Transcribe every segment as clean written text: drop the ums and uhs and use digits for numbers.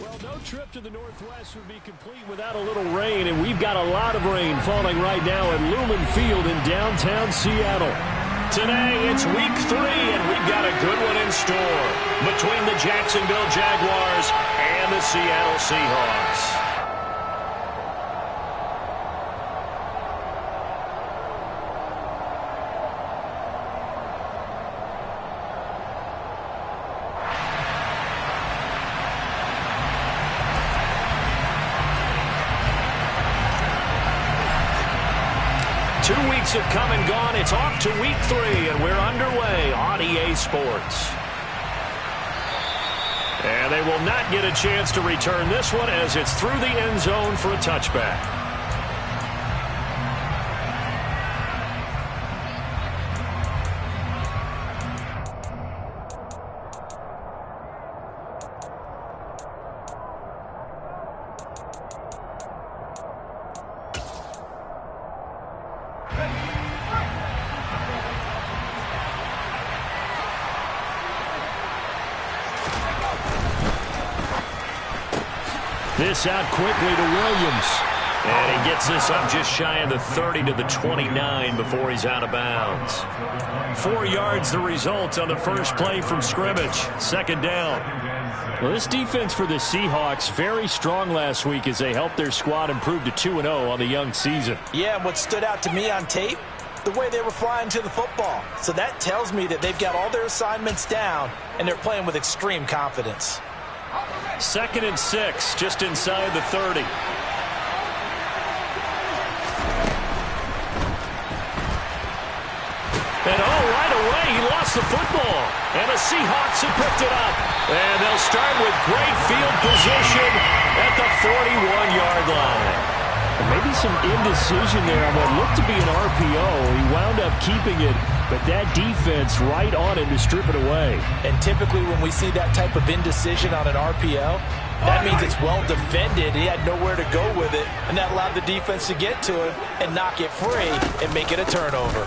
Well, no trip to the Northwest would be complete without a little rain, and we've got a lot of rain falling right now at Lumen Field in downtown Seattle. Today, it's week 3, and we've got a good one in store between the Jacksonville Jaguars and the Seattle Seahawks. 2 weeks have come and gone. It's off to week 3, and we're underway on EA Sports. And they will not get a chance to return this one as it's through the end zone for a touchback. This out quickly to Williams. And he gets this up just shy of the 30 to the 29 before he's out of bounds. 4 yards the result on the first play from scrimmage. Second down. Well, this defense for the Seahawks, very strong last week as they helped their squad improve to 2-0 on the young season. Yeah, and what stood out to me on tape, the way they were flying to the football. So that tells me that they've got all their assignments down, and they're playing with extreme confidence. 2nd and 6, just inside the 30. And right away, he lost the football. And the Seahawks have picked it up. And they'll start with great field position at the 41-yard line. And maybe some indecision there on what looked to be an RPO. He wound up keeping it, but that defense right on him to strip it away. And typically when we see that type of indecision on an RPO, that means it's well defended. He had nowhere to go with it, and that allowed the defense to get to him and knock it free and make it a turnover.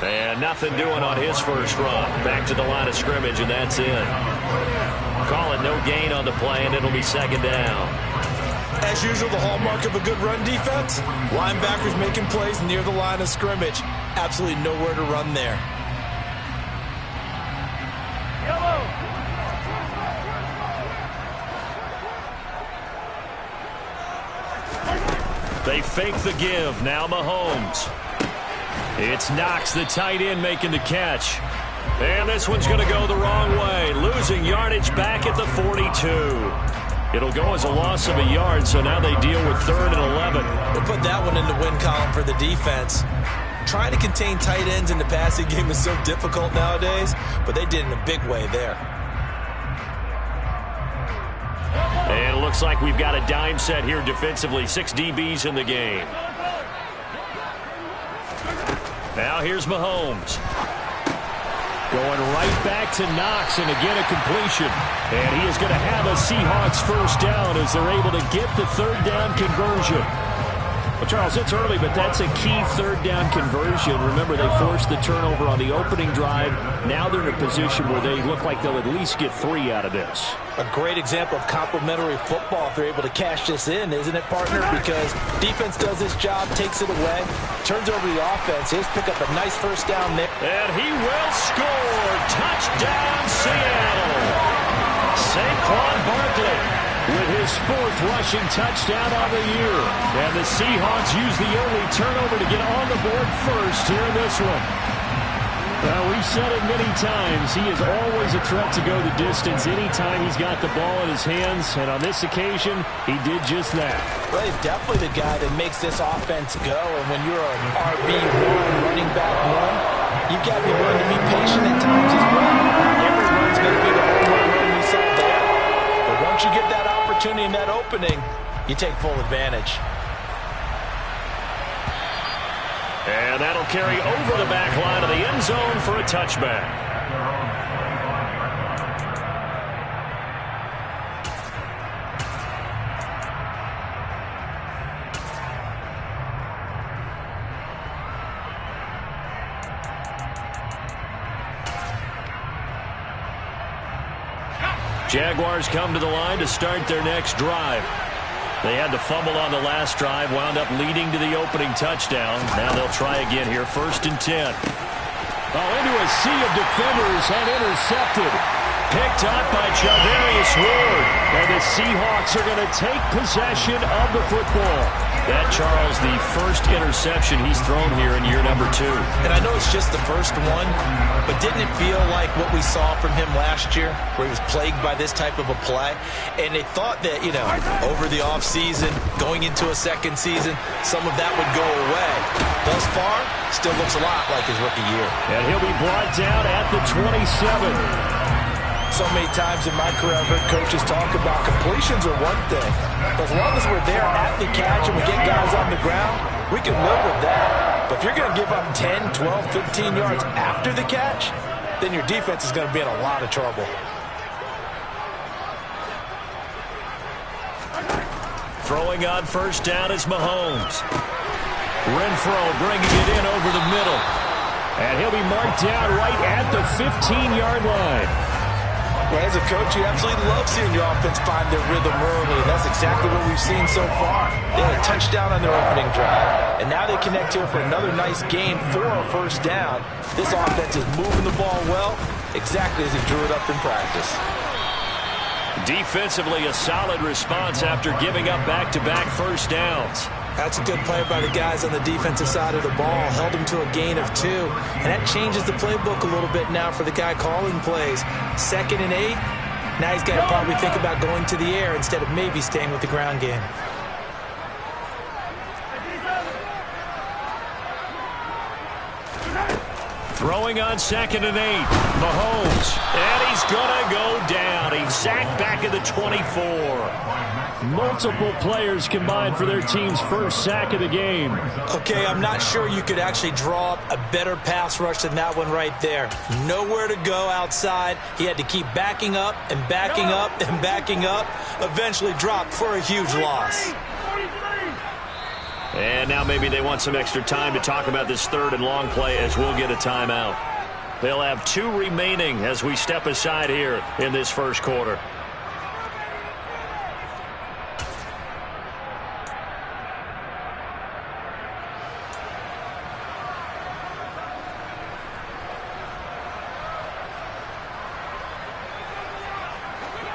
And nothing doing on his first run. Back to the line of scrimmage, and that's it. Call it no gain on the play, and it'll be second down. As usual, the hallmark of a good run defense, linebackers making plays near the line of scrimmage. Absolutely nowhere to run there. They fake the give. Now Mahomes. It's Knox, the tight end, making the catch. And this one's going to go the wrong way. Losing yardage back at the 42. It'll go as a loss of a yard, so now they deal with 3rd and 11. We'll put that one in the win column for the defense. Trying to contain tight ends in the passing game is so difficult nowadays, but they did in a big way there. And it looks like we've got a dime set here defensively. 6 DBs in the game. Now here's Mahomes. Going right back to Knox, and again a completion. And he is going to have a Seahawks first down as they're able to get the 3rd down conversion. Well, Charles, it's early, but that's a key 3rd down conversion. Remember, they forced the turnover on the opening drive. Now they're in a position where they look like they'll at least get 3 out of this. A great example of complementary football if they're able to cash this in, isn't it, partner? Because defense does this job, takes it away, turns over the offense. He'll pick up a nice first down there. And he will score. Touchdown, Seattle. Saquon Barkley with his 4th rushing touchdown on the year. And the Seahawks use the only turnover to get on the board first here in this one. Well, we've said it many times. He is always a threat to go the distance anytime he's got the ball in his hands. And on this occasion, he did just that. Well, he's definitely the guy that makes this offense go. And when you're an RB1, running back 1, you've got to be willing to be patient at times as well. Every run's going to be the home run we saw there. But once you get that opportunity and that opening, you take full advantage. And that'll carry over the back line of the end zone for a touchback. Jaguars come to the line to start their next drive. They had to fumble on the last drive, wound up leading to the opening touchdown. Now they'll try again here, 1st and 10. Into a sea of defenders and intercepted. Picked up by Charvarius Ward. And the Seahawks are going to take possession of the football. That, Charles, the first interception he's thrown here in year number 2. And I know it's just the first one, but didn't it feel like what we saw from him last year, where he was plagued by this type of a play? And they thought that, over the offseason, going into a second season, some of that would go away. Thus far, still looks a lot like his rookie year. And he'll be brought down at the 27. So many times in my career, I've heard coaches talk about completions are one thing. But as long as we're there at the catch and we get guys on the ground, we can live with that. But if you're going to give up 10, 12, 15 yards after the catch, then your defense is going to be in a lot of trouble. Throwing on first down is Mahomes. Renfro bringing it in over the middle. And he'll be marked down right at the 15-yard line. Well, as a coach, you absolutely love seeing your offense find their rhythm early, and that's exactly what we've seen so far. They had a touchdown on their opening drive, and now they connect here for another nice gain for a first down. This offense is moving the ball well, exactly as he drew it up in practice. Defensively, a solid response after giving up back-to-back first downs. That's a good play by the guys on the defensive side of the ball. Held them to a gain of 2. And that changes the playbook a little bit now for the guy calling plays. 2nd and 8. Now he's got to probably think about going to the air instead of maybe staying with the ground game. Throwing on 2nd and 8. Mahomes. And he's going to go down. He's sacked back at the 24. Multiple players combined for their team's first sack of the game. Okay, I'm not sure you could actually draw up a better pass rush than that one right there. Nowhere to go outside. He had to keep backing up and backing up and backing up. Eventually dropped for a huge loss. And now maybe they want some extra time to talk about this 3rd and long play as we'll get a timeout. They'll have 2 remaining as we step aside here in this first quarter.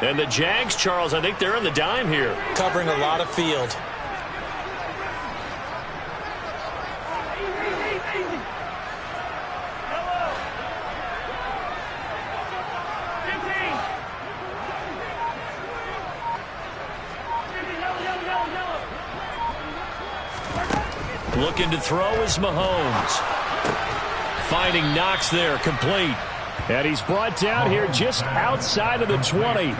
And the Jags, Charles, I think they're on the dime here. Covering a lot of field. Looking to throw is Mahomes. Finding Knox there, complete. And he's brought down here just outside of the 20.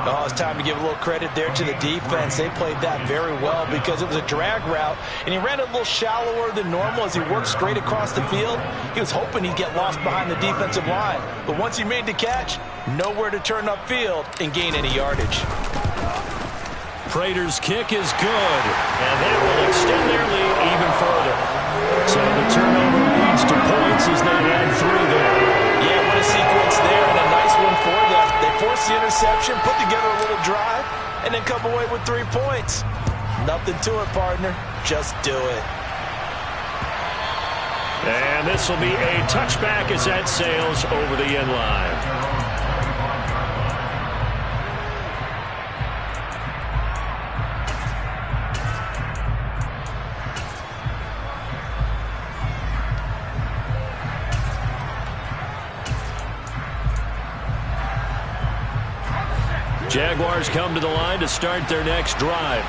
Oh, it's time to give a little credit there to the defense. They played that very well because it was a drag route, and he ran it a little shallower than normal as he worked straight across the field. He was hoping he'd get lost behind the defensive line, but once he made the catch, nowhere to turn upfield and gain any yardage. Prater's kick is good, and that will extend their lead even further. So the turnover leads to points as they had 3 there. Yeah, what a sequence there, and a nice one for them. They forced the interception, put together a little drive, and then come away with 3 points. Nothing to it, partner. Just do it. And this will be a touchback as that sails over the end line. Jaguars come to the line to start their next drive.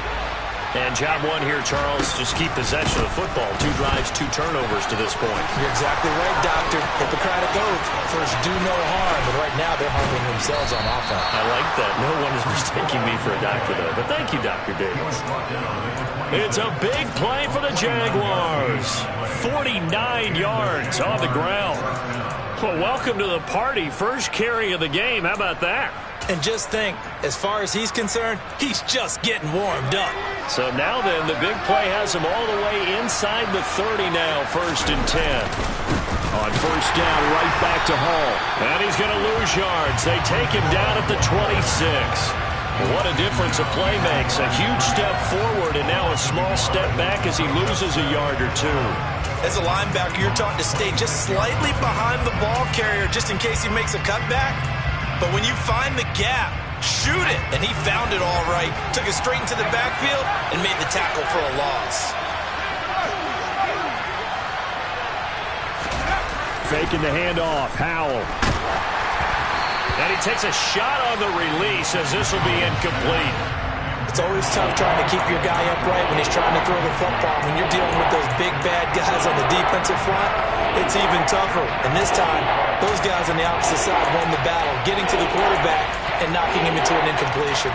And job 1 here, Charles, just keep possession of the football. 2 drives, 2 turnovers to this point. You're exactly right, Doctor. Hippocratic oath. First, do no harm. But right now, they're harming themselves on offense. I like that. No one is mistaking me for a doctor, though. But thank you, Dr. Davis. It's a big play for the Jaguars. 49 yards on the ground. Well, welcome to the party. First carry of the game. How about that? And just think, as far as he's concerned, he's just getting warmed up. So now then, the big play has him all the way inside the 30 now, 1st and 10. On first down, right back to Hall. And he's going to lose yards. They take him down at the 26. What a difference a play makes. A huge step forward and now a small step back as he loses a yard or two. As a linebacker, you're taught to stay just slightly behind the ball carrier just in case he makes a cutback. But when you find the gap, shoot it. And he found it all right. Took it straight into the backfield and made the tackle for a loss. Faking the handoff. Howell. And he takes a shot on the release as this will be incomplete. It's always tough trying to keep your guy upright when he's trying to throw the football. When you're dealing with those big, bad guys on the defensive front, it's even tougher. And this time, those guys on the opposite side won the battle, getting to the quarterback and knocking him into an incompletion.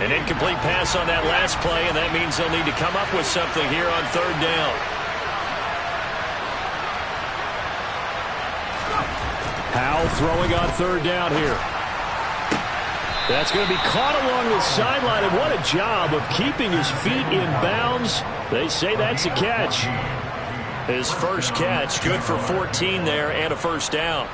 An incomplete pass on that last play, and that means they'll need to come up with something here on third down. Howell throwing on third down here. That's going to be caught along the sideline, and what a job of keeping his feet in bounds. They say that's a catch. His first catch, good for 14 there and a first down.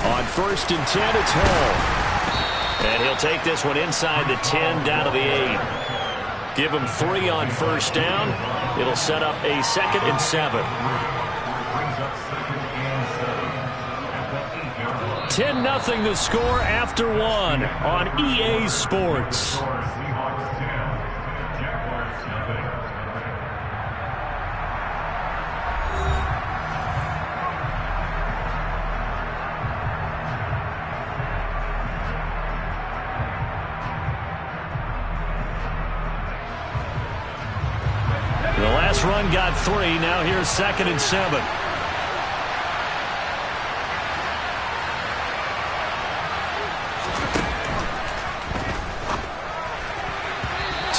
On first and 10, it's Hall. And he'll take this one inside the 10, down to the 8. Give him 3 on first down. It'll set up a 2nd and 7. 10-0 the score after 1 on EA Sports. The last run got 3. Now here's 2nd and 7.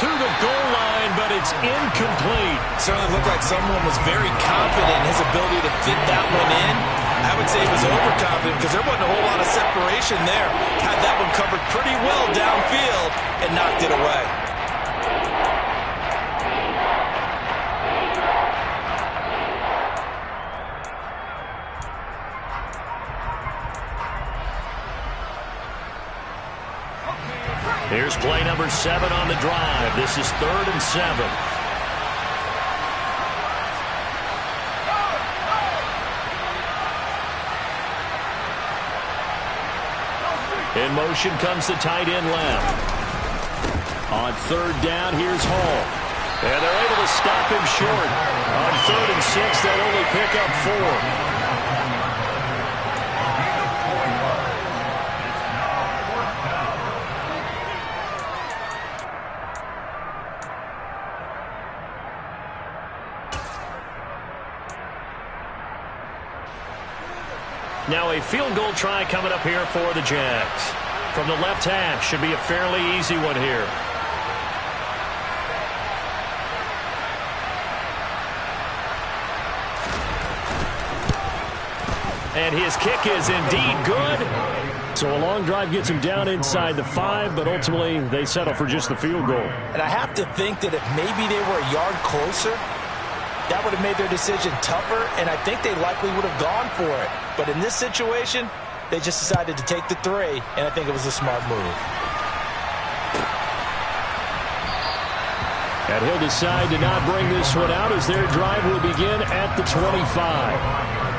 To the goal line, but it's incomplete. Certainly looked like someone was very confident in his ability to fit that one in. I would say he was overconfident because there wasn't a whole lot of separation there. Had that one covered pretty well downfield and knocked it away. Here's play number 7 on the drive. This is 3rd and 7. In motion comes the tight end left. On 3rd down, here's Hall. And they're able to stop him short. On 3rd and 6, they'll only pick up 4. Now a field goal try coming up here for the Jags. From the left half, should be a fairly easy one here. And his kick is indeed good. So a long drive gets him down inside the 5, but ultimately they settle for just the field goal. And I have to think that if maybe they were a yard closer, that would have made their decision tougher, and I think they likely would have gone for it. But in this situation, they just decided to take the 3, and I think it was a smart move. And he'll decide to not bring this one out as their drive will begin at the 25.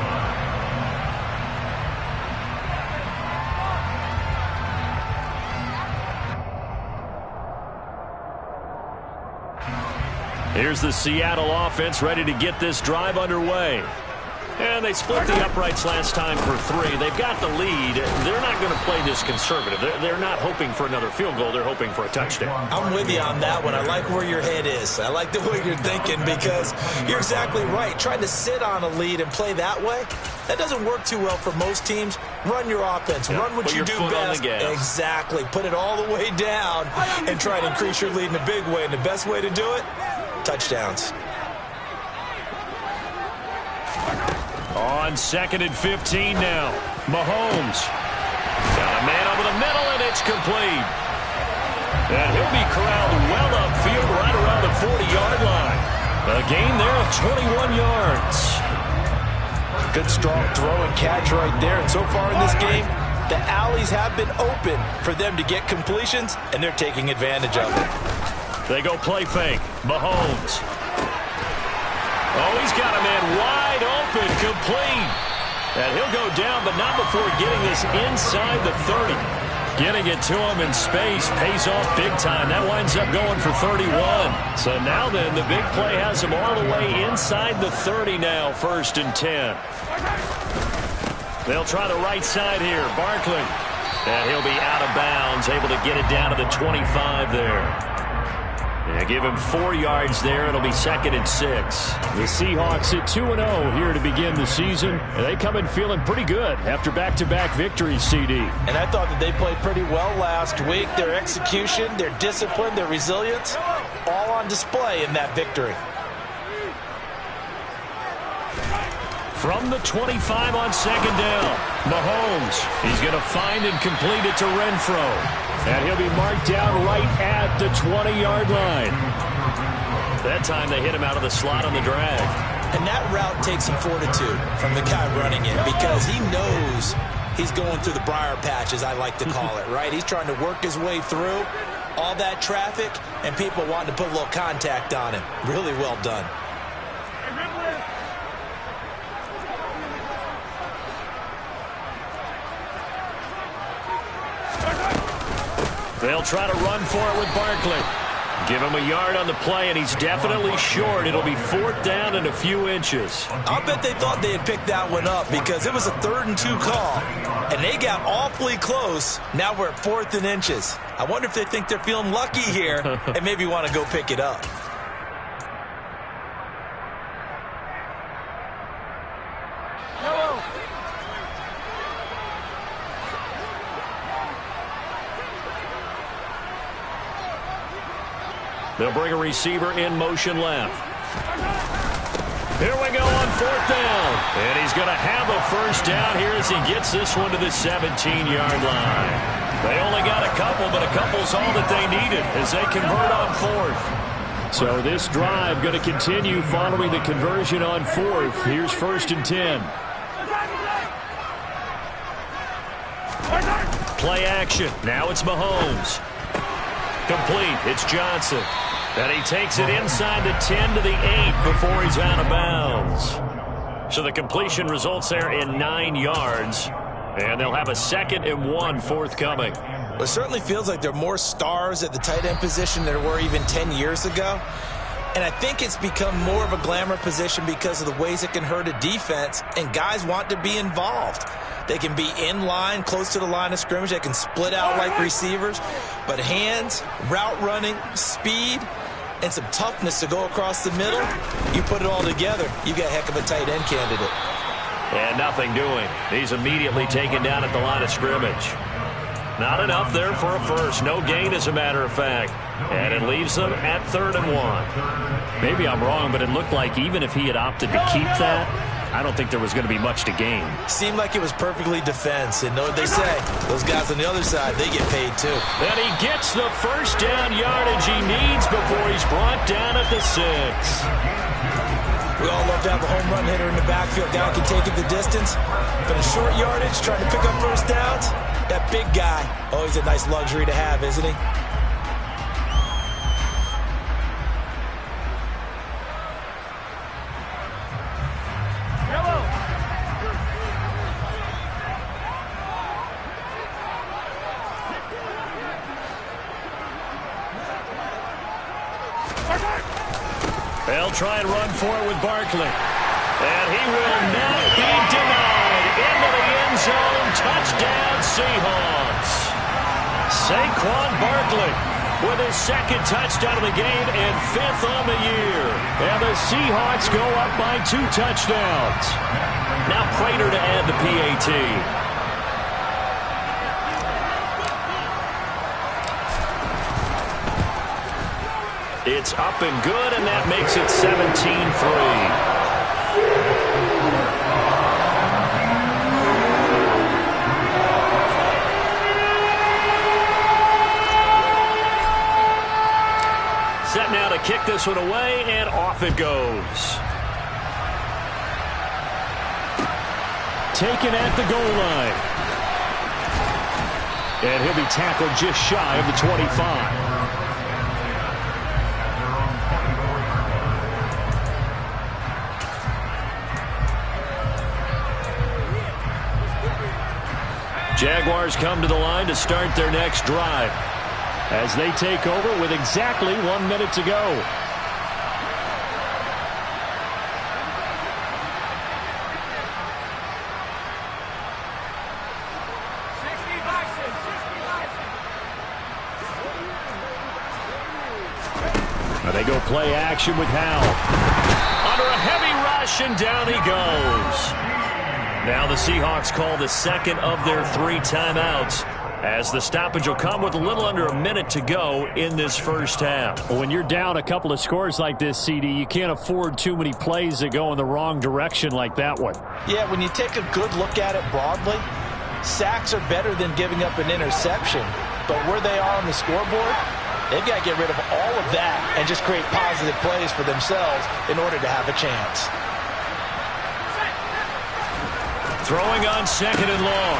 Here's the Seattle offense ready to get this drive underway. And they split the uprights last time for 3. They've got the lead. They're not going to play this conservative. They're not hoping for another field goal. They're hoping for a touchdown. I'm with you on that one. I like where your head is. I like the way you're thinking because you're exactly right. Trying to sit on a lead and play that way, that doesn't work too well for most teams. Run your offense. Yep. Run what Put you your do foot best. on the gas. Exactly. Put it all the way down and try to increase your lead in a big way. And the best way to do it, touchdowns. On 2nd and 15 now. Mahomes. Got a man over the middle, and pitch complete. And he'll be corralled well upfield right around the 40-yard line. A gain there of 21 yards. Good strong throw and catch right there. And so far in this game, the alleys have been open for them to get completions, and they're taking advantage of it. They go play fake. Mahomes. Oh, he's got a man wide open, complete. And he'll go down, but not before getting this inside the 30. Getting it to him in space pays off big time. That winds up going for 31. So now then, the big play has him all the way inside the 30 now, 1st and 10. They'll try the right side here. Barkley. And he'll be out of bounds, able to get it down to the 25 there. And give him 4 yards there. It'll be 2nd and 6. The Seahawks at 2-0 here to begin the season. And they come in feeling pretty good after back-to-back victories, CD. And I thought that they played pretty well last week. Their execution, their discipline, their resilience, all on display in that victory. From the 25 on 2nd down, Mahomes. He's going to find and complete it to Renfro. And he'll be marked down right at the 20-yard line. That time they hit him out of the slot on the drag. And that route takes some fortitude from the guy running it, because he knows he's going through the briar patch, as I like to call it, right? He's trying to work his way through all that traffic, and people wanting to put a little contact on him. Really well done. They'll try to run for it with Barkley. Give him a yard on the play, and he's definitely short. It'll be 4th down and a few inches. I'll bet they thought they had picked that one up, because it was a 3rd and 2 call, and they got awfully close. Now we're at 4th and inches. I wonder if they think they're feeling lucky here and maybe want to go pick it up. They'll bring a receiver in motion left. Here we go on 4th down. And he's going to have a 1st down here as he gets this one to the 17-yard line. They only got a couple, but a couple's all that they needed as they convert on 4th. So this drive going to continue following the conversion on 4th. Here's 1st and 10. Play action. Now it's Mahomes. Complete. It's Johnson. And he takes it inside the 10 to the 8 before he's out of bounds. So the completion results there in 9 yards. And they'll have a 2nd and 1 forthcoming. Well, it certainly feels like there are more stars at the tight end position than there were even 10 years ago. And I think it's become more of a glamour position because of the ways it can hurt a defense, and guys want to be involved. They can be in line, close to the line of scrimmage. They can split out like receivers. But hands, route running, speed, and some toughness to go across the middle, you put it all together, you got a heck of a tight end candidate. And nothing doing. He's immediately taken down at the line of scrimmage. Not enough there for a 1st. No gain, as a matter of fact. And it leaves them at 3rd and 1. Maybe I'm wrong, but it looked like even if he had opted to keep that, I don't think there was going to be much to gain. Seemed like it was perfectly defense. And know what they say? Those guys on the other side, they get paid too. And he gets the 1st down yardage he needs before he's brought down at the 6. We all love to have a home run hitter in the backfield. Guy can take it the distance. But in short yardage, trying to pick up 1st downs, that big guy, always a nice luxury to have, isn't he? They'll try and run for it with Barkley. And he will not be denied. Into the end zone. Touchdown, Seahawks. Saquon Barkley with his 2nd touchdown of the game and 5th on the year. And the Seahawks go up by 2 touchdowns. Now Prater to add the PAT. It's up and good, and that makes it 17-3. kick this one away, and off it goes. Taken at the goal line. And he'll be tackled just shy of the 25. Jaguars come to the line to start their next drive as they take over with exactly 1 minute to go. Now they go play action with Howell. Under a heavy rush, and down he goes. Now the Seahawks call the second of their 3 timeouts, as the stoppage will come with a little under a minute to go in this first half. Well, when you're down a couple of scores like this, CD, you can't afford too many plays that go in the wrong direction like that one. Yeah, when you take a good look at it broadly, sacks are better than giving up an interception. But where they are on the scoreboard, they've got to get rid of all of that and just create positive plays for themselves in order to have a chance. Throwing on second and long.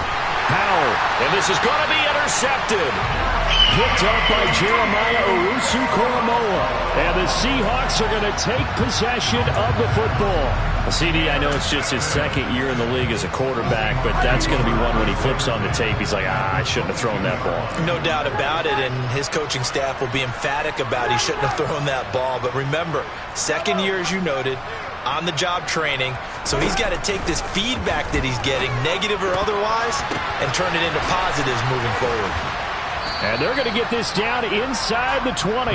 Howell, and this is going to be intercepted. Picked up by Jeremiah Owusu-Koramoah. And the Seahawks are going to take possession of the football. CD, I know it's just his second year in the league as a quarterback, but that's going to be one when he flips on the tape. He's like, I shouldn't have thrown that ball. No doubt about it, and his coaching staff will be emphatic about he shouldn't have thrown that ball. But remember, second year, as you noted, on-the-job training, so he's got to take this feedback that he's getting, negative or otherwise, and turn it into positives moving forward. And they're going to get this down inside the 20.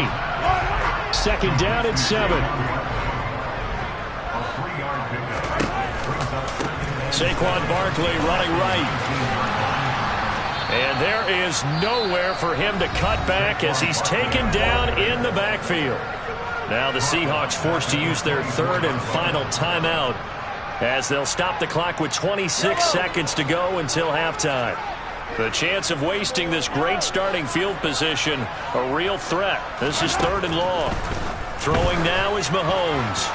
Second down and 7. Saquon Barkley running right. And there is nowhere for him to cut back as he's taken down in the backfield. Now the Seahawks forced to use their third and final timeout as they'll stop the clock with 26 seconds to go until halftime. The chance of wasting this great starting field position, a real threat. This is third and long. Throwing now is Mahomes.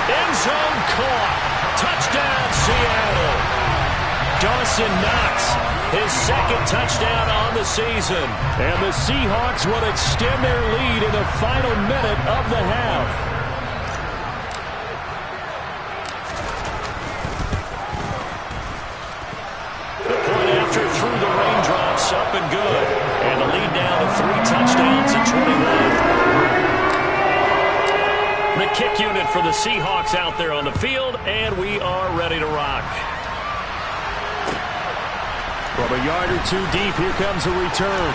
End zone caught. Touchdown, Seattle. Dawson Knox, his second touchdown on the season. And the Seahawks will extend their lead in the final minute of the half. The point after through the raindrops, up and good. And the lead down to 3 touchdowns at 21. The kick unit for the Seahawks out there on the field, and we are ready to rock. From a yard or 2 deep, here comes a return.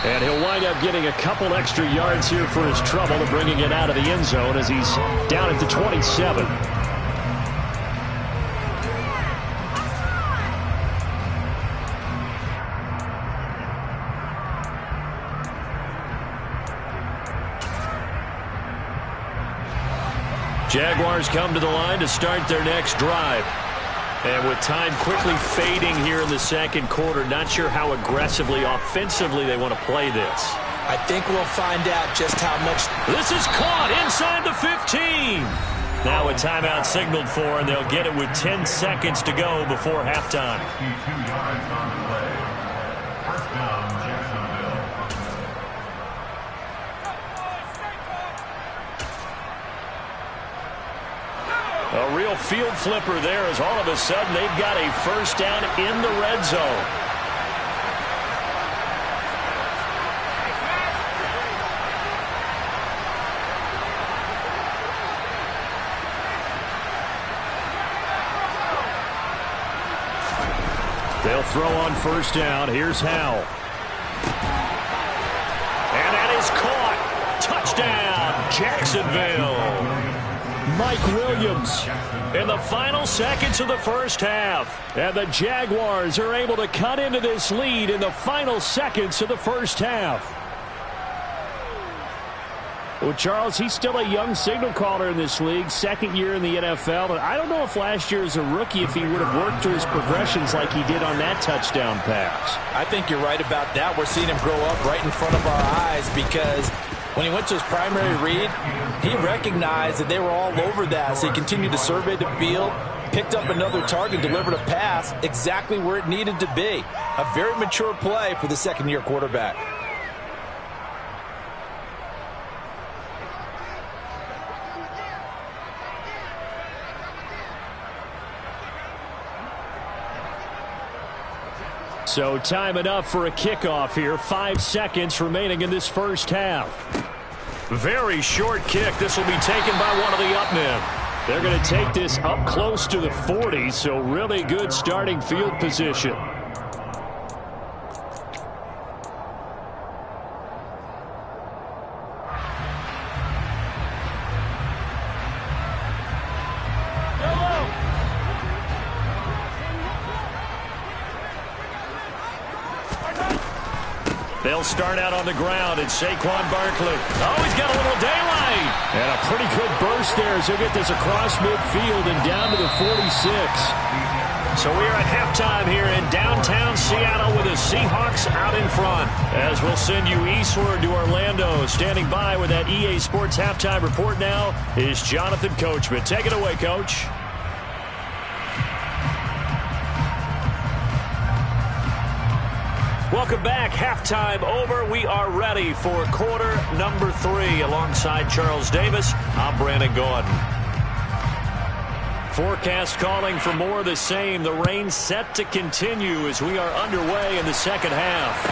And he'll wind up getting a couple extra yards here for his trouble and bringing it out of the end zone as he's down at the 27. Jaguars come to the line to start their next drive. And with time quickly fading here in the second quarter, not sure how aggressively, offensively they want to play this. I think we'll find out just how much. This is caught inside the 15. Now a timeout signaled for, and they'll get it with 10 seconds to go before halftime. 2 yards on the play. First down, Jacksonville. A real field flipper there as all of a sudden they've got a first down in the red zone. They'll throw on first down. Here's Howell. And that is caught. Touchdown, Jacksonville. Mike Williams in the final seconds of the first half. And the Jaguars are able to cut into this lead in the final seconds of the first half. Well, Charles, he's still a young signal caller in this league, second year in the NFL. And I don't know if last year as a rookie, if he would have worked through his progressions like he did on that touchdown pass. I think you're right about that. We're seeing him grow up right in front of our eyes because when he went to his primary read, he recognized that they were all over that. So he continued to survey the field, picked up another target, delivered a pass exactly where it needed to be. A very mature play for the second-year quarterback. So time enough for a kickoff here. 5 seconds remaining in this first half. Very short kick. This will be taken by one of the up men. They're going to take this up close to the 40, so really good starting field position. They'll start out on the ground, and Saquon Barkley. Oh, he's got a little daylight. And a pretty good burst there as he'll get this across midfield and down to the 46. So we are at halftime here in downtown Seattle with the Seahawks out in front. As we'll send you eastward to Orlando. Standing by with that EA Sports halftime report now is Jonathan Coachman. Take it away, Coach. Welcome back. Halftime over. We are ready for quarter number 3. Alongside Charles Davis, I'm Brandon Gordon. Forecast calling for more of the same. The rain set to continue as we are underway in the second half.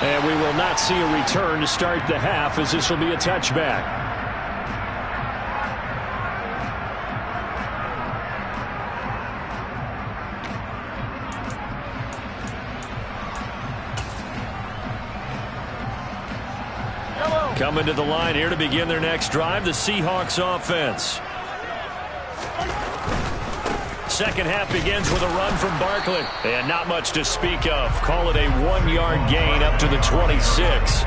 And we will not see a return to start the half as this will be a touchback. Coming to the line here to begin their next drive, the Seahawks offense. Second half begins with a run from Barkley. And not much to speak of. Call it a 1-yard gain up to the 26.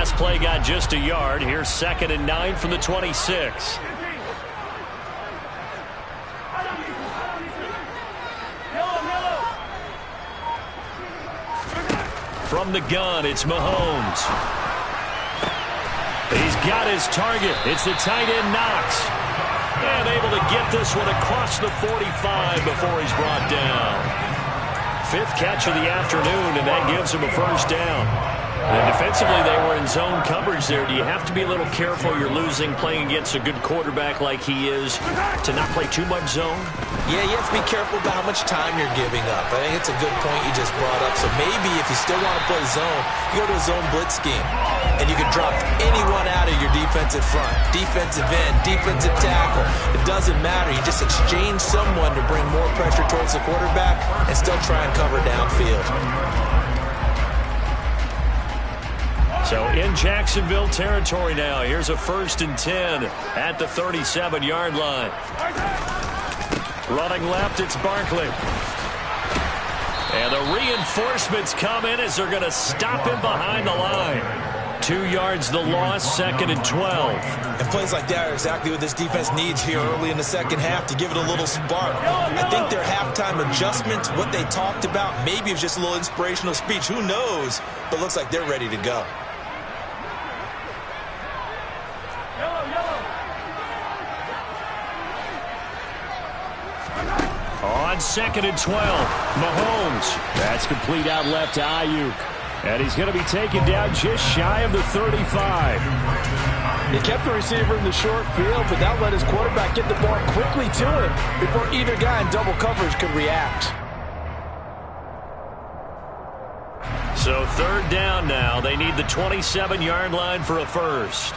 last play got just a yard. Here's 2nd and 9 from the 26. From the gun, it's Mahomes. He's got his target. It's the tight end, Knox. And able to get this one across the 45 before he's brought down. 5th catch of the afternoon, and that gives him a first down. And defensively, they were in zone coverage there. Do you have to be a little careful? You're losing playing against a good quarterback like he is to not play too much zone? Yeah, you have to be careful about how much time you're giving up. I think it's a good point you just brought up. So maybe if you still want to play zone, you go to a zone blitz scheme. And you can drop anyone out of your defensive front. Defensive end, defensive tackle. It doesn't matter. You just exchange someone to bring more pressure towards the quarterback and still try and cover downfield. So in Jacksonville territory now. Here's a 1st and 10 at the 37-yard line. Running left, it's Barkley. And the reinforcements come in as they're going to stop him behind the line. 2 yards the loss, 2nd and 12. And plays like that are exactly what this defense needs here early in the second half to give it a little spark. I think their halftime adjustments, what they talked about, maybe it was just a little inspirational speech. Who knows? But looks like they're ready to go. On 2nd and 12, Mahomes. That's complete out left to Ayuk. And he's going to be taken down just shy of the 35. He kept the receiver in the short field, but that let his quarterback get the ball quickly to him before either guy in double coverage could react. So 3rd down now. They need the 27-yard line for a first.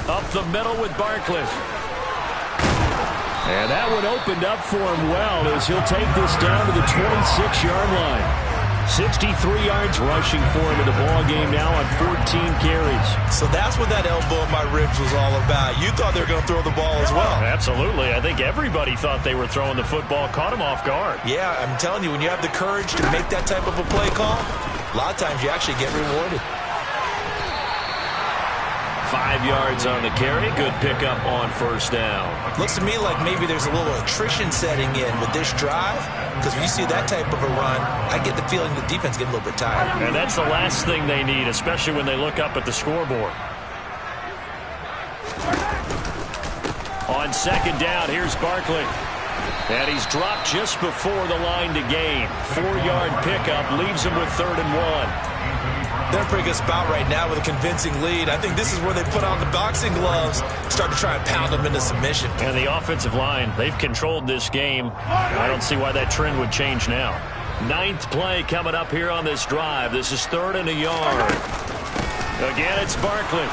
Up the middle with Barkley. And that one opened up for him well as he'll take this down to the 26-yard line. 63 yards rushing for him in the ball game now on 14 carries. So that's what that elbow in my ribs was all about. You thought they were going to throw the ball as well. Absolutely. I think everybody thought they were throwing the football, caught him off guard. Yeah, I'm telling you, when you have the courage to make that type of a play call, a lot of times you actually get rewarded. 5 yards on the carry. Good pickup on first down. Looks to me like maybe there's a little attrition setting in with this drive, because when you see that type of a run, I get the feeling the defense getting a little bit tired. And that's the last thing they need, especially when they look up at the scoreboard. On 2nd down, here's Barkley. And he's dropped just before the line to gain. 4-yard pickup leaves him with 3rd and 1. They're in a pretty good spot right now with a convincing lead. I think this is where they put on the boxing gloves, start to try and pound them into submission. And the offensive line, they've controlled this game. I don't see why that trend would change now. 9th play coming up here on this drive. This is 3rd and a yard. Again, it's Barkley.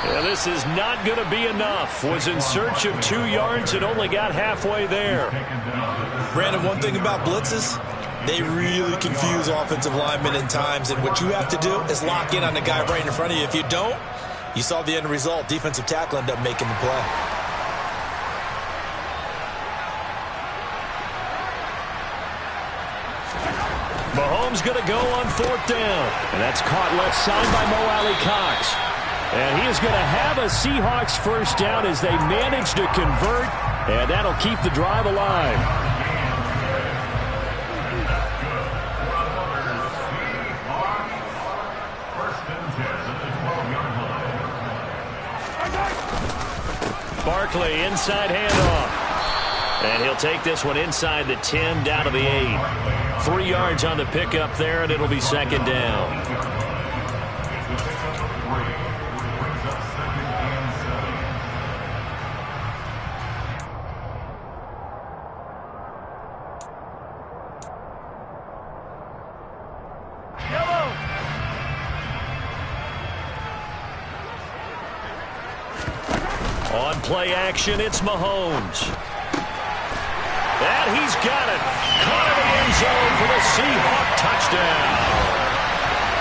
Yeah, this is not going to be enough. Was in search of 2 yards and only got halfway there. Brandon, one thing about blitzes, they really confuse offensive linemen in times, and what you have to do is lock in on the guy right in front of you. If you don't, you saw the end result. Defensive tackle ended up making the play. Mahomes going to go on 4th down. And that's caught left side by Mo Alley-Cox. And he is going to have a Seahawks first down as they manage to convert, and that'll keep the drive alive. Barkley, inside handoff. And he'll take this one inside the 10, down to the 8. 3 yards on the pickup there, and it'll be 2nd down. On play action, it's Mahomes. And he's got it. Caught in the end zone for the Seahawk touchdown.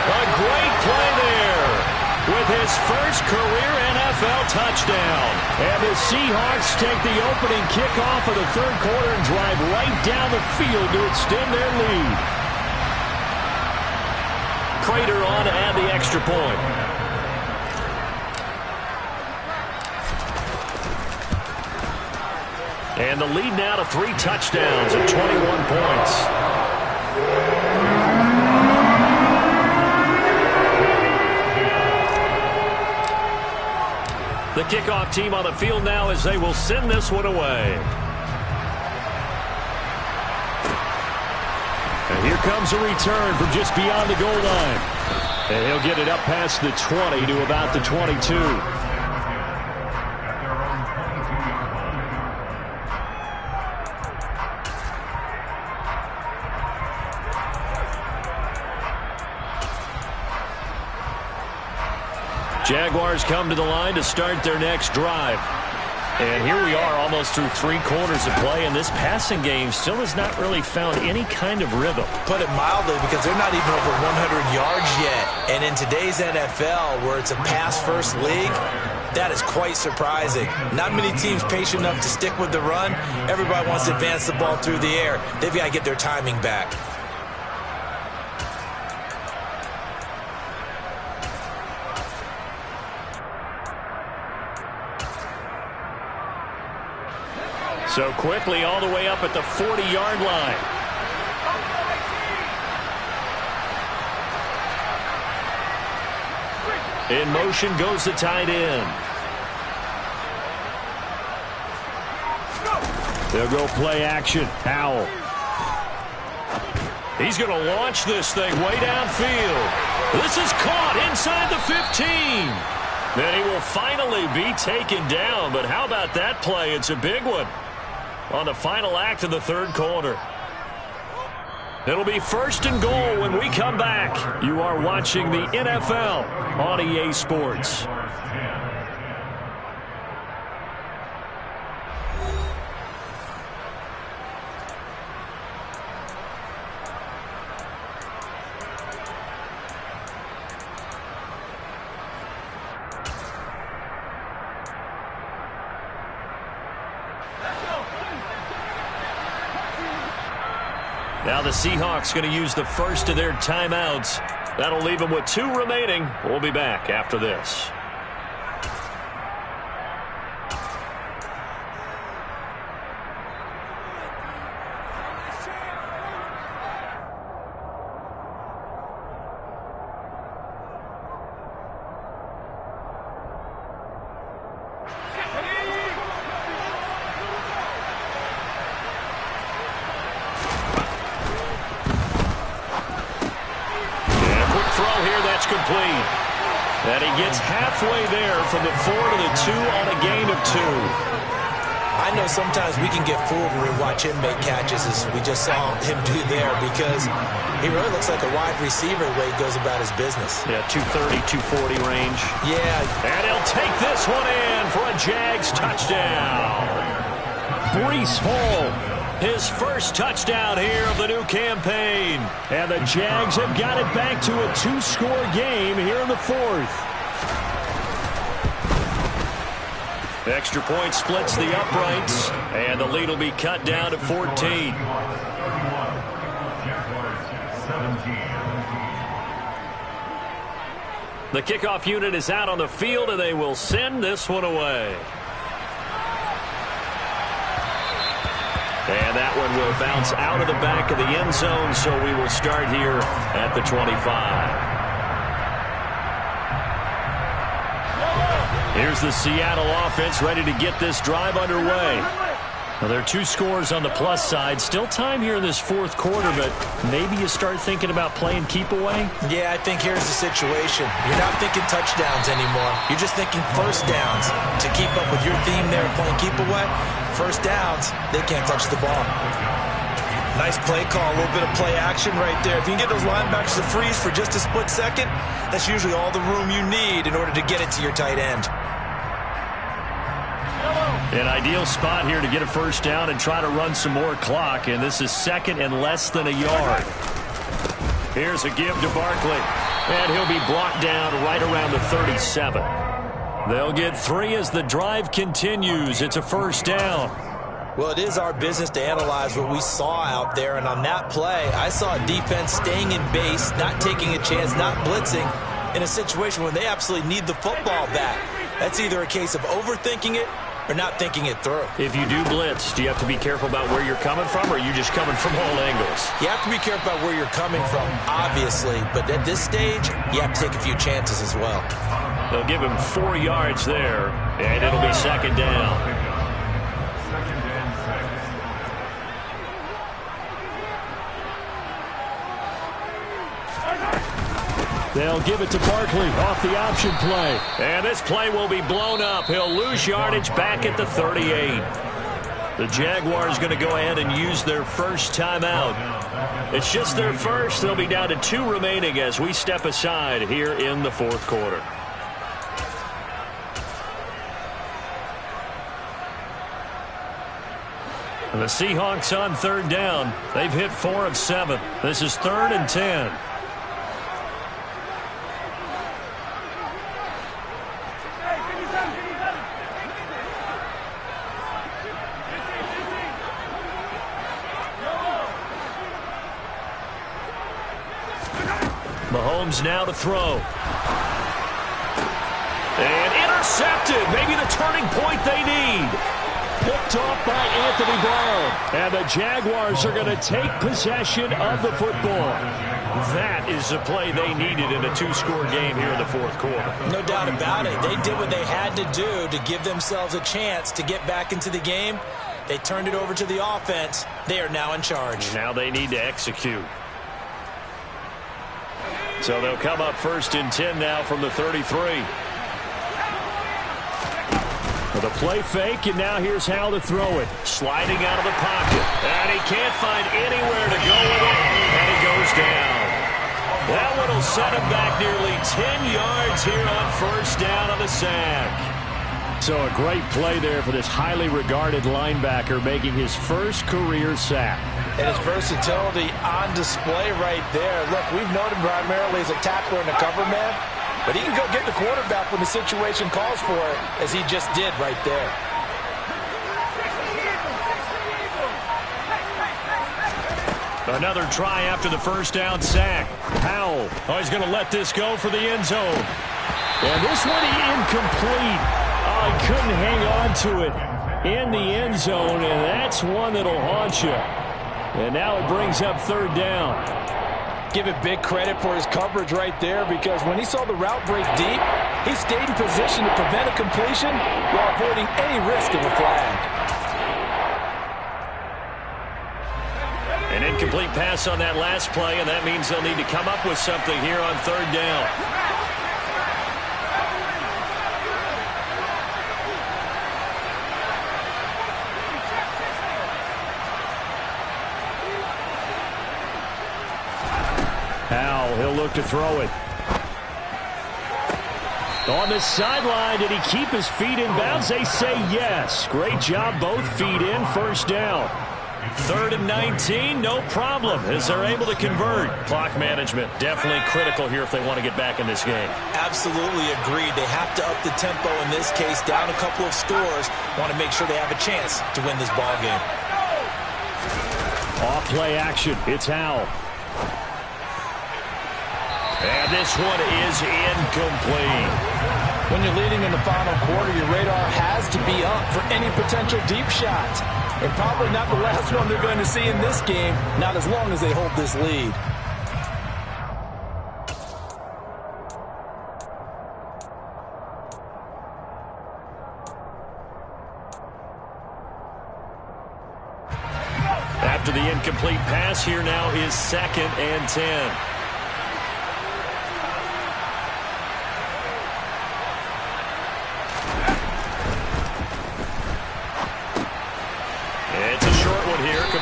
A great play there with with his first career NFL touchdown. And the Seahawks take the opening kickoff of the third quarter and drive right down the field to extend their lead. Prater on to add the extra point. And the lead now to 3 touchdowns and 21 points. The kickoff team on the field now as they will send this one away. And here comes a return from just beyond the goal line. And he'll get it up past the 20 to about the 22. Jaguars come to the line to start their next drive. And here we are almost through 3 quarters of play, and this passing game still has not really found any kind of rhythm. Put it mildly, because they're not even over 100 yards yet. And in today's NFL, where it's a pass-first league, that is quite surprising. Not many teams patient enough to stick with the run. Everybody wants to advance the ball through the air. They've got to get their timing back. So quickly all the way up at the 40-yard line. In motion goes the tight end. They'll go play action. Howell. He's going to launch this thing way downfield. This is caught inside the 15. Then he will finally be taken down. But how about that play? It's a big one on the final act of the third quarter. It'll be 1st and goal when we come back. You are watching the NFL on EA Sports. Now the Seahawks going to use the first of their timeouts. That'll leave them with 2 remaining. We'll be back after this. Complete. And he gets halfway there from the 4 to the 2 on a gain of 2. I know sometimes we can get fooled when we watch him make catches, as we just saw him do there, because he really looks like a wide receiver the way he goes about his business. Yeah, 230, 240 range. Yeah. And he'll take this one in for a Jags touchdown. Breece Hall. His first touchdown here of the new campaign. And the Jags have got it back to a 2-score game here in the 4th. The extra point splits the uprights, and the lead will be cut down to 14. The kickoff unit is out on the field, and they will send this one away. And that one will bounce out of the back of the end zone, so we will start here at the 25. Here's the Seattle offense ready to get this drive underway. Now, there are 2 scores on the plus side. Still time here in this 4th quarter, but maybe you start thinking about playing keep away? Yeah, I think here's the situation. You're not thinking touchdowns anymore. You're just thinking first downs. To keep up with your theme there of playing keep away, first downs, they can't touch the ball. Nice play call, a little bit of play action right there. If you can get those linebackers to freeze for just a split second, that's usually all the room you need in order to get it to your tight end. An ideal spot here to get a first down and try to run some more clock, and this is 2nd and less than a yard. Here's a give to Barkley. And he'll be brought down right around the 37. They'll get 3 as the drive continues. It's a first down. Well, it is our business to analyze what we saw out there, and on that play, I saw a defense staying in base, not taking a chance, not blitzing, in a situation where they absolutely need the football back. That's either a case of overthinking it or not thinking it through. If you do blitz, do you have to be careful about where you're coming from, or are you just coming from all angles? You have to be careful about where you're coming from, obviously, but at this stage, you have to take a few chances as well. They'll give him 4 yards there, and it'll be second down. They'll give it to Barkley off the option play. And this play will be blown up. He'll lose yardage back at the 38. The Jaguars going to go ahead and use their first timeout. It's just their first. They'll be down to 2 remaining as we step aside here in the fourth quarter. And the Seahawks on third down. They've hit 4 of 7. This is 3rd and 10. Mahomes now to throw. And intercepted. Maybe the turning point they need. Picked off by Anthony Brown. And the Jaguars are going to take possession of the football. That is the play they needed in a 2-score game here in the fourth quarter. No doubt about it. They did what they had to do to give themselves a chance to get back into the game. They turned it over to the offense. They are now in charge. Now they need to execute. So they'll come up 1st and 10 now from the 33. With a play fake, and now here's how to throw it. Sliding out of the pocket. And he can't find anywhere to go with it. And he goes down. That one will set him back nearly 10 yards here on 1st down on the sack. So a great play there for this highly regarded linebacker, making his first career sack. And his versatility on display right there. Look, we've known him primarily as a tackler and a cover man, but he can go get the quarterback when the situation calls for it, as he just did right there. Another try after the first down sack. Powell. Oh, he's going to let this go for the end zone. And this one incomplete. Oh, he couldn't hang on to it in the end zone, and that's one that'll haunt you. And now it brings up 3rd down. Give it big credit for his coverage right there, because when he saw the route break deep, he stayed in position to prevent a completion while avoiding any risk of a flag. An incomplete pass on that last play, and that means they'll need to come up with something here on 3rd down. He'll look to throw it. On the sideline, did he keep his feet in bounds? They say yes. Great job, both feet in, 1st down. 3rd and 19, no problem, as they're able to convert. Clock management, definitely critical here if they want to get back in this game. Absolutely agreed. They have to up the tempo in this case, down a couple of scores. Want to make sure they have a chance to win this ball game. Off play action. It's Howell. And this one is incomplete. When you're leading in the final quarter, your radar has to be up for any potential deep shots. And probably not the last one they're going to see in this game, not as long as they hold this lead. After the incomplete pass, here now is 2nd and 10.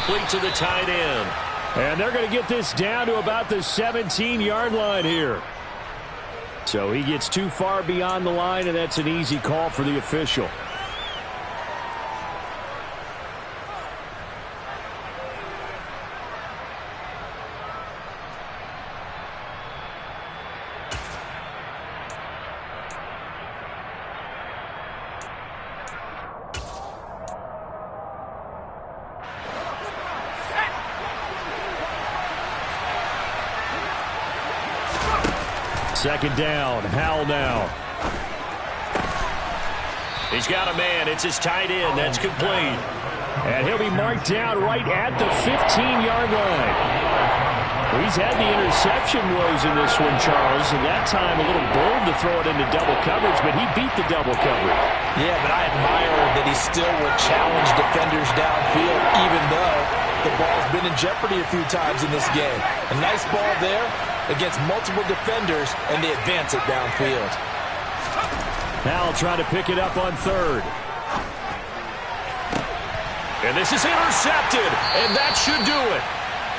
Complete to the tight end. And they're going to get this down to about the 17-yard line here. So he gets too far beyond the line, and that's an easy call for the official. Second down. Howell now. He's got a man. It's his tight end. That's complete. And he'll be marked down right at the 15-yard line. He's had the interception woes in this one, Charles, and that time a little bold to throw it into double coverage, but he beat the double coverage. Yeah, but I admire that he still will challenge defenders downfield, even though the ball's been in jeopardy a few times in this game. A nice ball there against multiple defenders, and they advance it downfield. Howell trying to pick it up on third. And this is intercepted, and that should do it.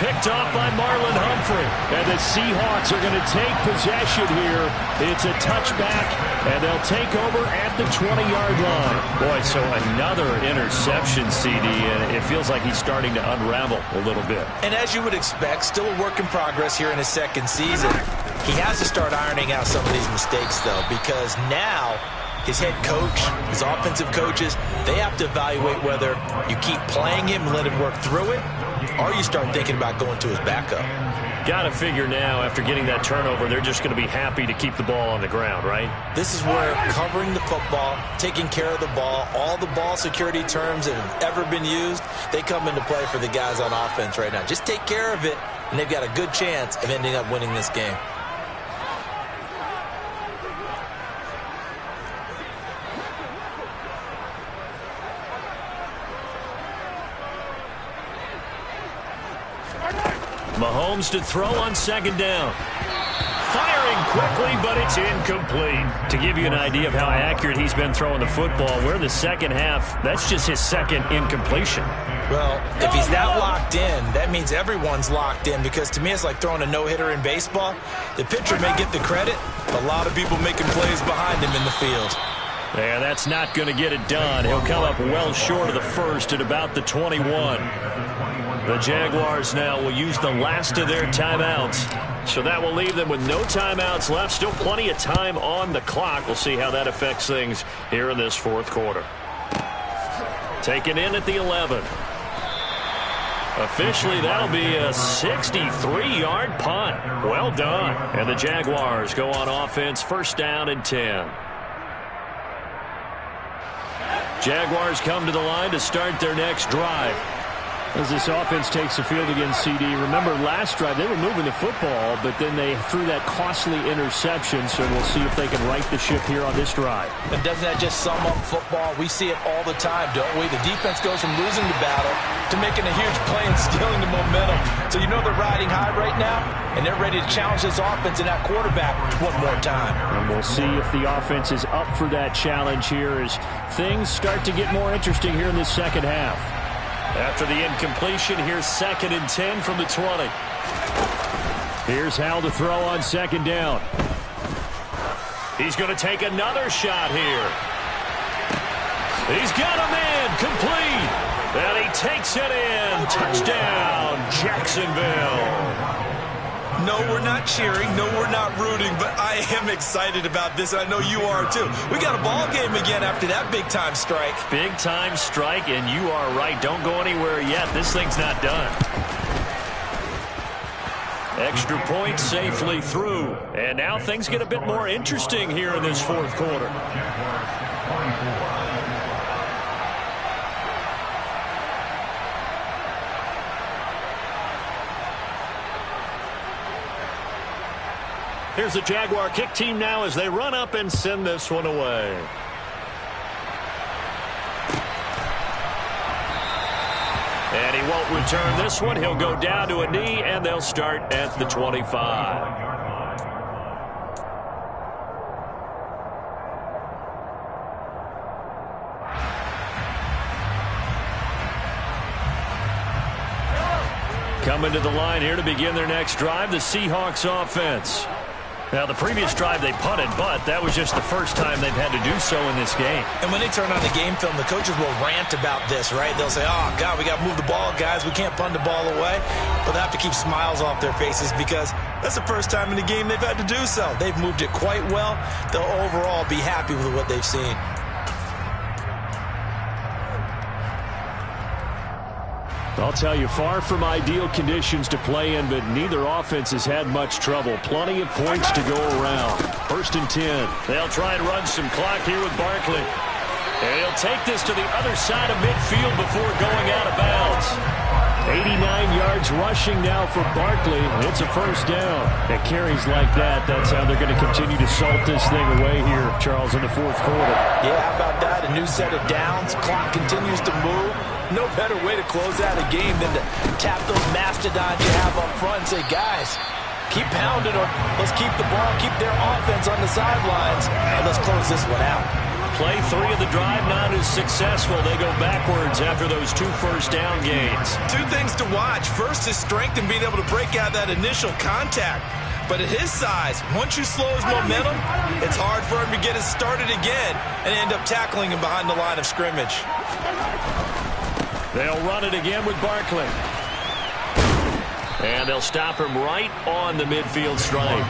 Picked off by Marlon Humphrey. And the Seahawks are going to take possession here. It's a touchback, and they'll take over at the 20-yard line. Boy, so another interception, CD, and it feels like he's starting to unravel a little bit. And as you would expect, still a work in progress here in his second season. He has to start ironing out some of these mistakes, though, because now his head coach, his offensive coaches, they have to evaluate whether you keep playing him and let him work through it, or you start thinking about going to his backup. Got to figure now, after getting that turnover, they're just going to be happy to keep the ball on the ground, right? This is where covering the football, taking care of the ball, all the ball security terms that have ever been used, they come into play for the guys on offense right now. Just take care of it, and they've got a good chance of ending up winning this game. Mahomes to throw on second down. Firing quickly, but it's incomplete. To give you an idea of how accurate he's been throwing the football, we're in the second half. That's just his second incompletion. Well, if he's that locked in, that means everyone's locked in, because to me it's like throwing a no-hitter in baseball. The pitcher may get the credit, a lot of people making plays behind him in the field. Yeah, that's not going to get it done. He'll come up well short of the first at about the 21. The Jaguars now will use the last of their timeouts. So that will leave them with no timeouts left. Still plenty of time on the clock. We'll see how that affects things here in this fourth quarter. Taken in at the 11. Officially, that'll be a 63-yard punt. Well done. And the Jaguars go on offense, first down and 10. Jaguars come to the line to start their next drive. As this offense takes the field against CD, remember last drive they were moving the football, but then they threw that costly interception, so we'll see if they can right the ship here on this drive. And doesn't that just sum up football? We see it all the time, don't we? The defense goes from losing the battle to making a huge play and stealing the momentum. So you know they're riding high right now, and they're ready to challenge this offense and that quarterback one more time. And we'll see if the offense is up for that challenge here as things start to get more interesting here in this second half. After the incompletion, here's second and 10 from the 20. Here's Howell to throw on second down. He's going to take another shot here. He's got a man, complete. And he takes it in. Touchdown, Jacksonville. No, we're not cheering. No, we're not rooting. But I am excited about this, and I know you are too. We got a ball game again after that big-time strike. Big-time strike, and you are right. Don't go anywhere yet. This thing's not done. Extra point safely through. And now things get a bit more interesting here in this fourth quarter. Here's the Jaguar kick team now as they run up and send this one away. And he won't return this one. He'll go down to a knee, and they'll start at the 25. Coming to the line here to begin their next drive, the Seahawks offense. Now, the previous drive they punted, but that was just the first time they've had to do so in this game. And when they turn on the game film, the coaches will rant about this, right? They'll say, oh, God, we got to move the ball, guys. We can't punt the ball away. But they have to keep smiles off their faces because that's the first time in the game they've had to do so. They've moved it quite well. They'll overall be happy with what they've seen. I'll tell you, far from ideal conditions to play in, but neither offense has had much trouble. Plenty of points to go around. 1st and 10. They'll try and run some clock here with Barkley. And he'll take this to the other side of midfield before going out of bounds. 89 yards rushing now for Barkley. It's a 1st down. At carries like that, that's how they're going to continue to salt this thing away here, Charles, in the 4th quarter. Yeah, how about that? A new set of downs. Clock continues to move. No better way to close out a game than to tap those mastodons you have up front and say, guys, keep pounding them. Let's keep the ball, keep their offense on the sidelines, and let's close this one out. Play 3 of the drive not as successful. They go backwards after those 2 first down gains. 2 things to watch. First is strength and being able to break out that initial contact. But at his size, once you slow his momentum, it's hard for him to get it started again and end up tackling him behind the line of scrimmage. They'll run it again with Barkley. And they'll stop him right on the midfield stripe.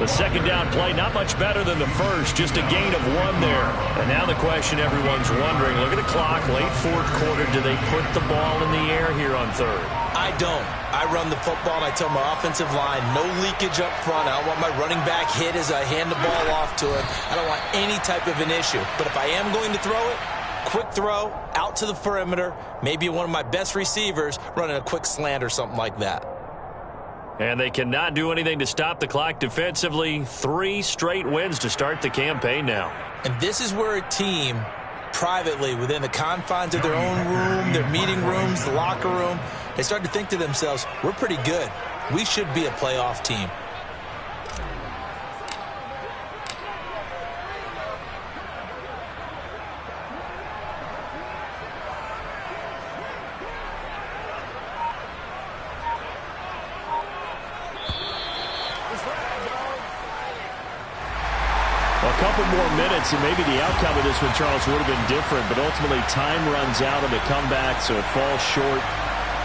The 2nd down play, not much better than the first, just a gain of 1 there. And now the question everyone's wondering, look at the clock, late 4th quarter, do they put the ball in the air here on 3rd? I don't. I run the football and I tell my offensive line, no leakage up front. I don't want my running back hit as I hand the ball off to him. I don't want any type of an issue. But if I am going to throw it, quick throw, out to the perimeter, maybe one of my best receivers running a quick slant or something like that. And they cannot do anything to stop the clock defensively. 3 straight wins to start the campaign now. And this is where a team, privately, within the confines of their own room, their meeting rooms, the locker room, they start to think to themselves, we're pretty good. We should be a playoff team. A couple more minutes, and maybe the outcome of this one, Charles, would have been different, but ultimately time runs out on the comeback, so it falls short,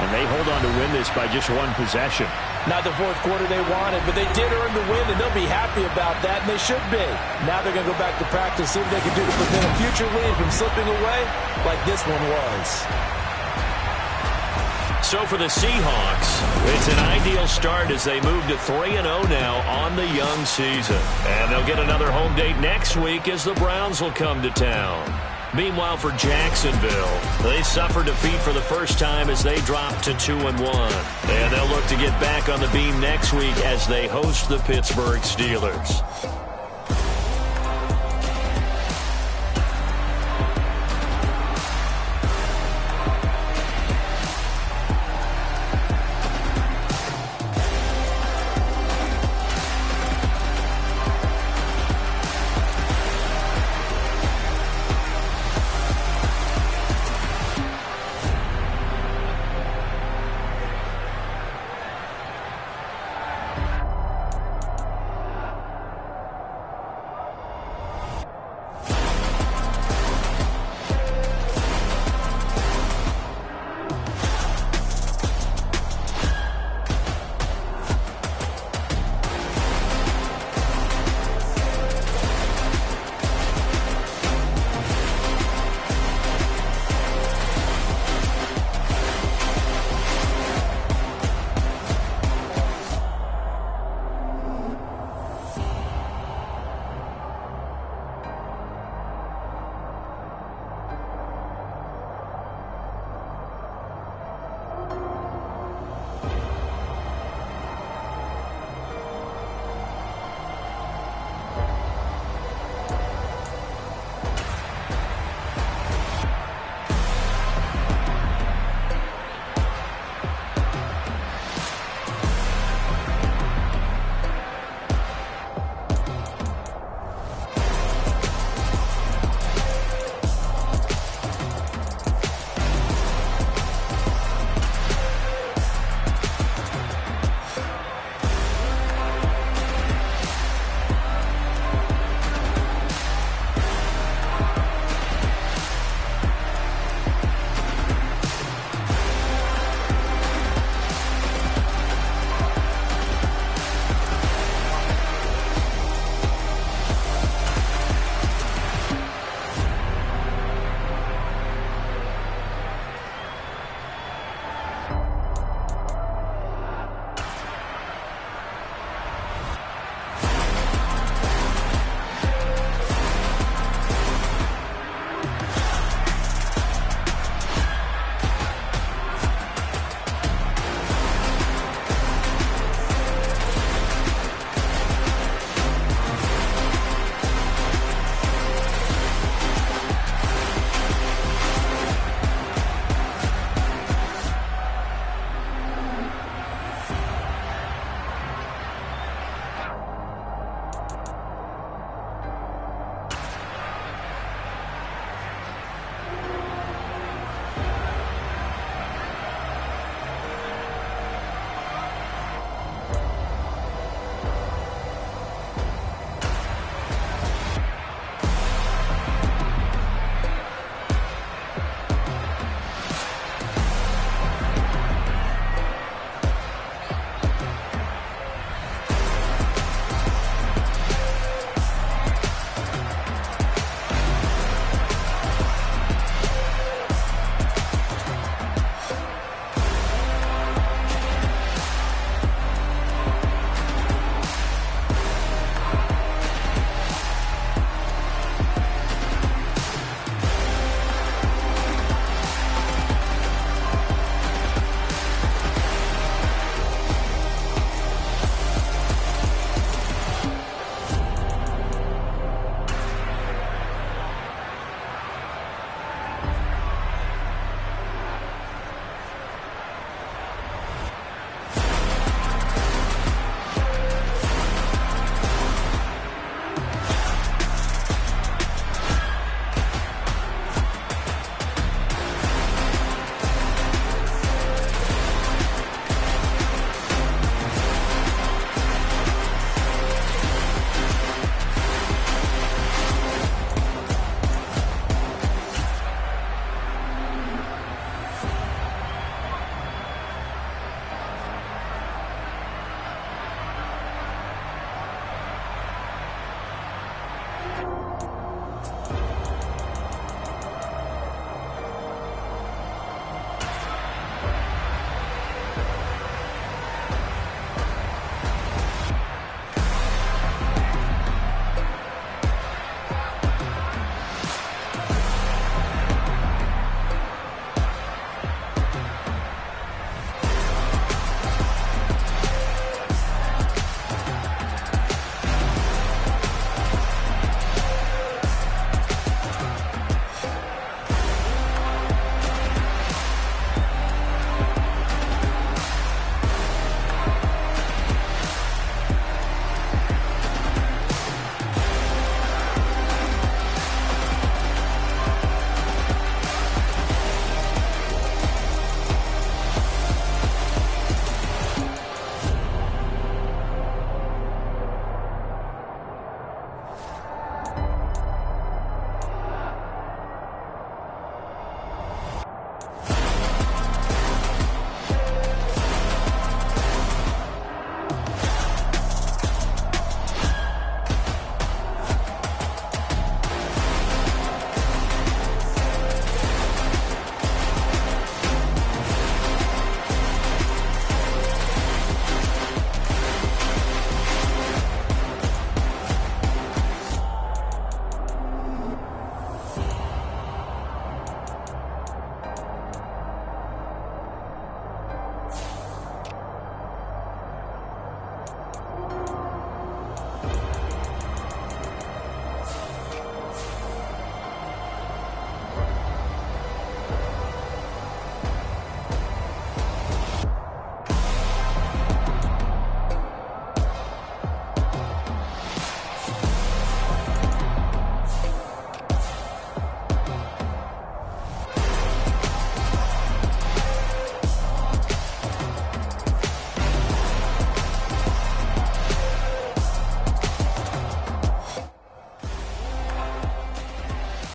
and they hold on to win this by just 1 possession. Not the 4th quarter they wanted, but they did earn the win, and they'll be happy about that, and they should be. Now they're going to go back to practice, see what they can do to prevent a future lead from slipping away like this one was. So for the Seahawks, it's an ideal start as they move to 3-0 now on the young season. And they'll get another home date next week as the Browns will come to town. Meanwhile, for Jacksonville, they suffered defeat for the first time as they dropped to 2-1. And they'll look to get back on the beam next week as they host the Pittsburgh Steelers.